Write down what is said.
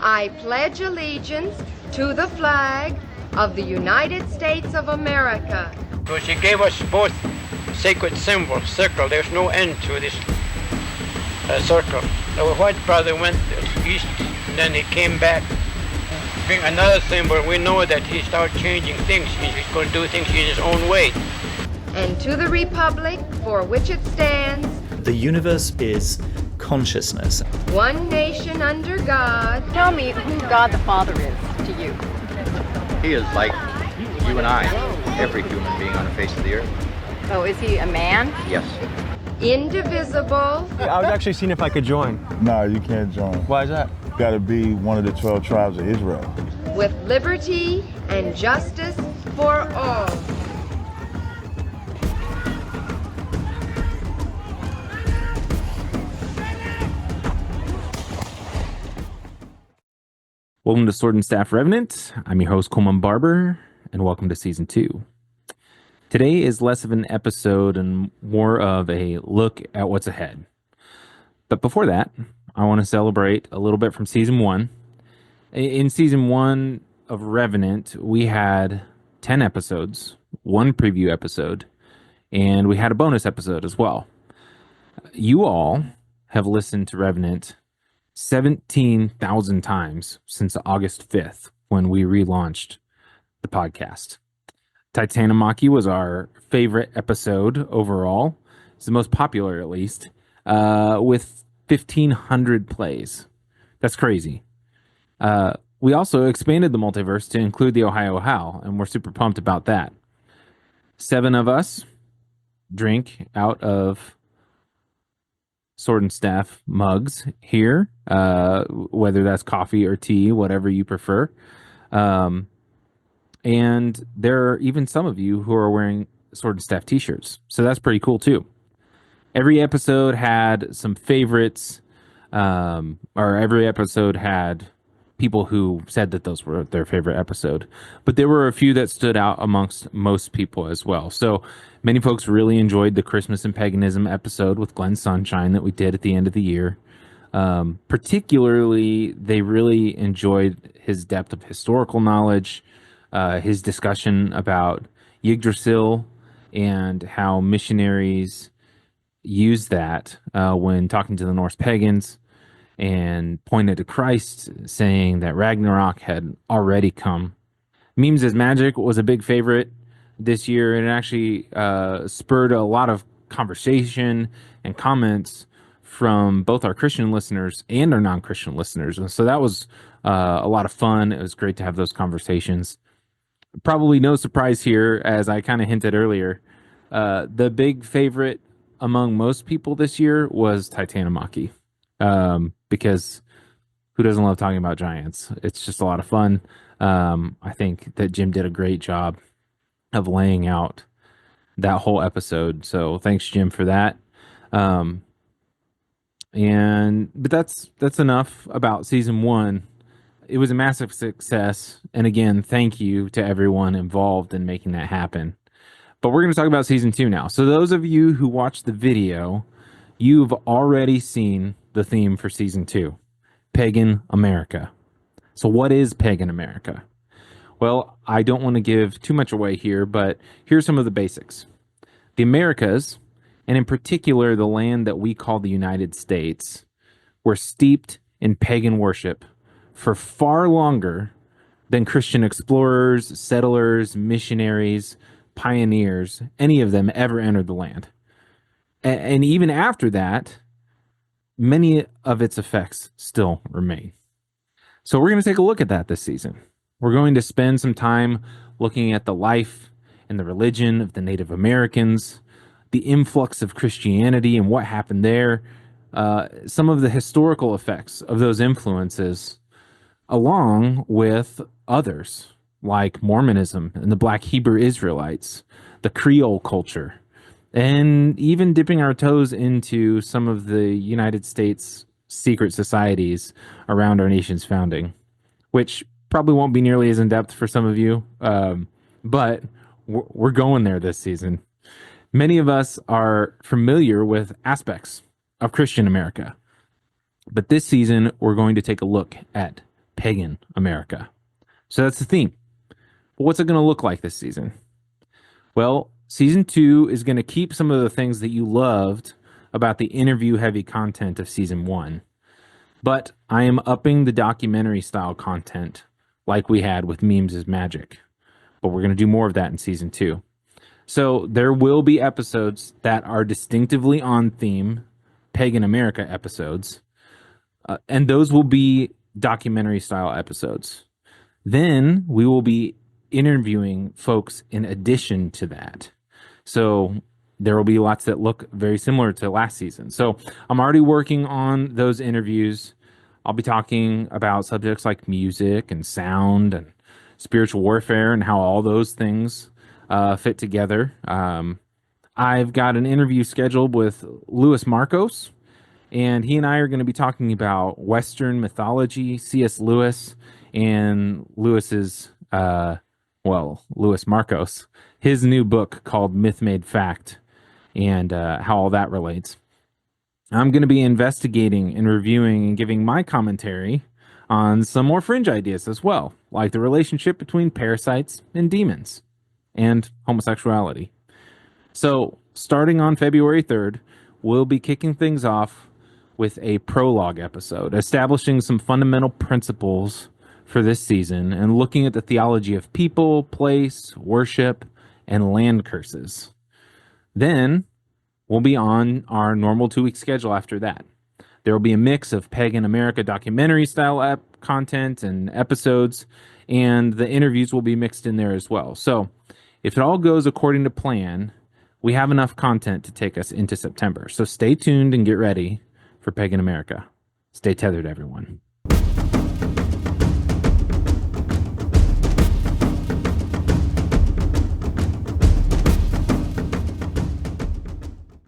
I pledge allegiance to the flag of the United States of America. So she gave us both sacred symbols, circle. There's no end to this circle. The white brother went east, and then he came back. Bring another symbol. We know that he started changing things. He's going to do things in his own way. And to the republic for which it stands, the universe is consciousness. One nation under God. Tell me who God the Father is to you. He is like you and I, every human being on the face of the earth. Oh, is he a man? Yes. Indivisible. I was actually seeing if I could join. No, you can't join. Why is that? Got to be one of the 12 tribes of Israel. With liberty and justice for all. Welcome to Sword and Staff Revenant. I'm your host, Coleman Barber, and welcome to Season 2. Today is less of an episode and more of a look at what's ahead. But before that, I want to celebrate a little bit from Season 1. In Season 1 of Revenant, we had 10 episodes, one preview episode, and we had a bonus episode as well. You all have listened to Revenant 17,000 times since August 5th when we relaunched the podcast. Titanomachy was our favorite episode overall. It's the most popular, at least, with 1,500 plays. That's crazy. We also expanded the multiverse to include the Ohio Howl, and we're super pumped about that. 7 of us drink out of Sword and Staff mugs here, whether that's coffee or tea, whatever you prefer. And there are even some of you who are wearing Sword and Staff t-shirts. So that's pretty cool too. Every episode had some favorites, or every episode had people who said that those were their favorite episode. But there were a few that stood out amongst most people as well. So many folks really enjoyed the Christmas and Paganism episode with Glenn Sunshine that we did at the end of the year. Particularly, they really enjoyed his depth of historical knowledge, his discussion about Yggdrasil and how missionaries used that when talking to the Norse pagans, and pointed to Christ, saying that Ragnarok had already come. Memes as Magic was a big favorite this year, and it actually spurred a lot of conversation and comments from both our Christian listeners and our non-Christian listeners. And so that was a lot of fun. It was great to have those conversations. Probably no surprise here, as I kind of hinted earlier, the big favorite among most people this year was Titanomachy. Because who doesn't love talking about giants? It's just a lot of fun. I think that Jim did a great job of laying out that whole episode. So thanks, Jim, for that. But that's enough about Season 1. It was a massive success. And again, thank you to everyone involved in making that happen. But we're going to talk about Season 2 now. So those of you who watched the video, you've already seen the theme for Season 2, Pagan America. So what is Pagan America? Well, I don't want to give too much away here, but here's some of the basics. The Americas, and in particular the land that we call the United States, were steeped in pagan worship for far longer than Christian explorers, settlers, missionaries, pioneers, any of them ever entered the land. And even after that, many of its effects still remain. So we're going to take a look at that this season. We're going to spend some time looking at the life and the religion of the Native Americans, the influx of Christianity and what happened there, some of the historical effects of those influences, along with others like Mormonism and the Black Hebrew Israelites, the Creole culture, and even dipping our toes into some of the United States secret societies around our nation's founding, which probably won't be nearly as in-depth for some of you, but we're going there this season. Many of us are familiar with aspects of Christian America, but this season we're going to take a look at Pagan America. So that's the theme. But what's it going to look like this season? Well, season 2 is going to keep some of the things that you loved about the interview heavy content of season 1. But I am upping the documentary style content like we had with Memes is Magic. But we're going to do more of that in season 2. So there will be episodes that are distinctively on theme, Pagan America episodes, and those will be documentary style episodes. Then we will be interviewing folks in addition to that. So there will be lots that look very similar to last season. So I'm already working on those interviews. I'll be talking about subjects like music and sound and spiritual warfare and how all those things fit together. I've got an interview scheduled with Louis Marcos, and he and I are going to be talking about Western mythology, C.S. Lewis, and Louis Marcos, his new book called Myth Made Fact, and how all that relates. I'm going to be investigating and reviewing and giving my commentary on some more fringe ideas as well, like the relationship between parasites and demons and homosexuality. So, starting on February 3rd, we'll be kicking things off with a prologue episode, establishing some fundamental principles for this season and looking at the theology of people, place, worship, and land curses. Then we'll be on our normal 2-week schedule after that. There will be a mix of Pagan America documentary style content and episodes, and the interviews will be mixed in there as well. So if it all goes according to plan, we have enough content to take us into September. So stay tuned and get ready for Pagan America. Stay tethered, everyone.